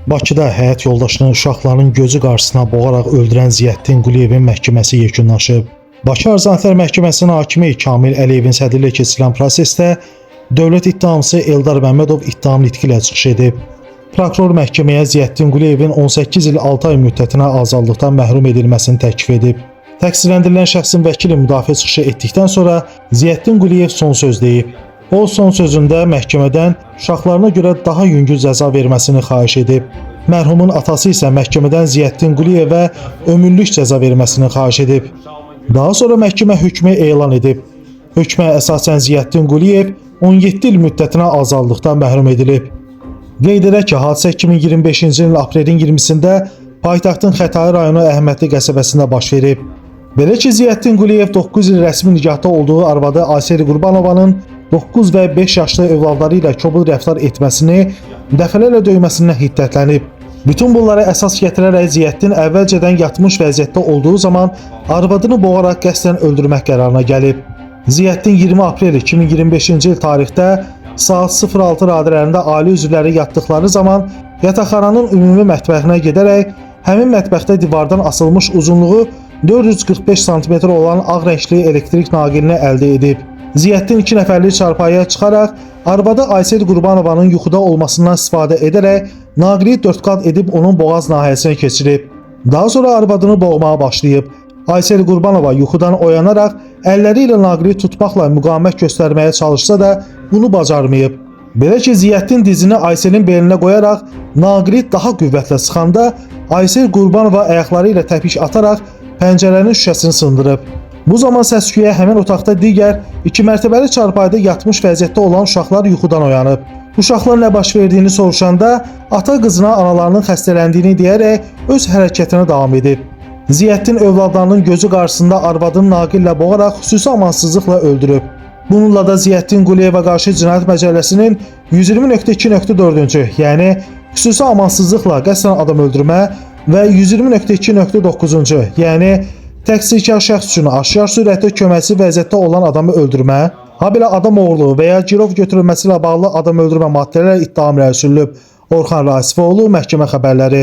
Bakıda həyat yoldaşını uşaqlarının gözü qarşısına boğaraq öldürən Ziyəddin Quliyevin məhkəməsi yekunlaşıb. Bakı Arzantlar Məhkəməsinin hakimi Kamil Əliyevin sədrliyi keçirilən prosesdə dövlət ittihamçısı Eldar Məmmədov ittiham nitqi ilə çıxış edib. Prokuror məhkəməyə Ziyəddin Quliyevin 18 il 6 ay müddətinə azadlıqdan məhrum edilməsini təklif edib. Təqsirləndirilən şəxsin vəkili müdafiə çıxışı etdikdən sonra Ziyəddin Quliyev son söz deyib. O, son sözündə məhkəmədən uşaqlarına görə daha yüngül cəza verməsini xahiş edib. Mərhumun atası isə məhkəmədən Ziyəddin Quliyevə ömürlük cəza verməsini xahiş edib. Daha sonra məhkəmə hökmü elan edib. Hökmə əsasən Ziyəddin Quliyev 17 il müddətinə azadlıqdan məhrum edilib. Qeyd edək ki, hadisə 2025-ci il aprelin 20-sində paytaxtın Xətai rayonu Əhmədli qəsəbəsində baş verib. Belə ki, Ziyəddin Quliyev 9 il rəsmi nikahda olduğu arvadı Aysel Qurbanovanın 9 və 5 yaşlı övladları ilə kobud rəftar etməsini, dəfələrlə döyməsindən hiddətlənib. Bütün bunlara əsas gətirərək Ziyəddin əvvəlcədən yatmış vəziyyətdə olduğu zaman arvadını boğaraq qəsdən öldürmək qərarına gəlib. Ziyəddin 20 aprel 2025-ci il tarixdə saat 06 radələrində ailə üzvləri yatdıqları zaman yataqxananın ümumi mətbəxinə gedərək həmin mətbəxdə divardan asılmış uzunluğu 445 sm olan ağ rəngli elektrik naqilini əldə edib. Ziyəddin 2 nəfərlik çarpayıya çıxaraq arvadı Aysel Qurbanovanın yuxuda olmasından istifadə edərək naqili 4 qat edib onun boğaz nahiyəsinə keçirib. Daha sonra arvadını boğmağa başlayıb. Aysel Qurbanova yuxudan oyanaraq əlləri ilə naqili tutmaqla müqavimət göstərməyə çalışsa da bunu bacarmayıb. Belə ki, Ziyəddin dizini Ayselin belinə qoyaraq naqili daha qüvvətlə sıxanda Aysel Qurbanova ayaqları ilə təpik ataraq pəncərənin şüşəsini sındırıb. Bu zaman səs-küyə həmin otaqda digər 2 mərtəbəli çarpayıda yatmış vəziyyətdə olan uşaqlar yuxudan oyanıb. Uşaqlar nə baş verdiyini soruşanda ata qızına analarının xəstələndiyini deyərək öz hərəkətinə davam edib. Ziyəddin övladlarının gözü qarşısında arvadını naqillə boğaraq xüsusi amansızlıqla öldürüb. Bununla da Ziyəddin Quliyevə qarşı Cinayət Məcəlləsinin 120.2.4-cü, yəni xüsusi amansızlıqla qəsdən adam öldürmə və 120.2.9-cu, yəni təqsirkar şəxs üçün aşkar sürətdə köməkçi vəziyyətdə olan adamı öldürmə, habelə adam oğurluğu və ya girov götürülməsi ilə bağlı adam öldürmə maddələri ittiham ilə sürülüb. Orxan Rasifoğlu, məhkəmə xəbərləri.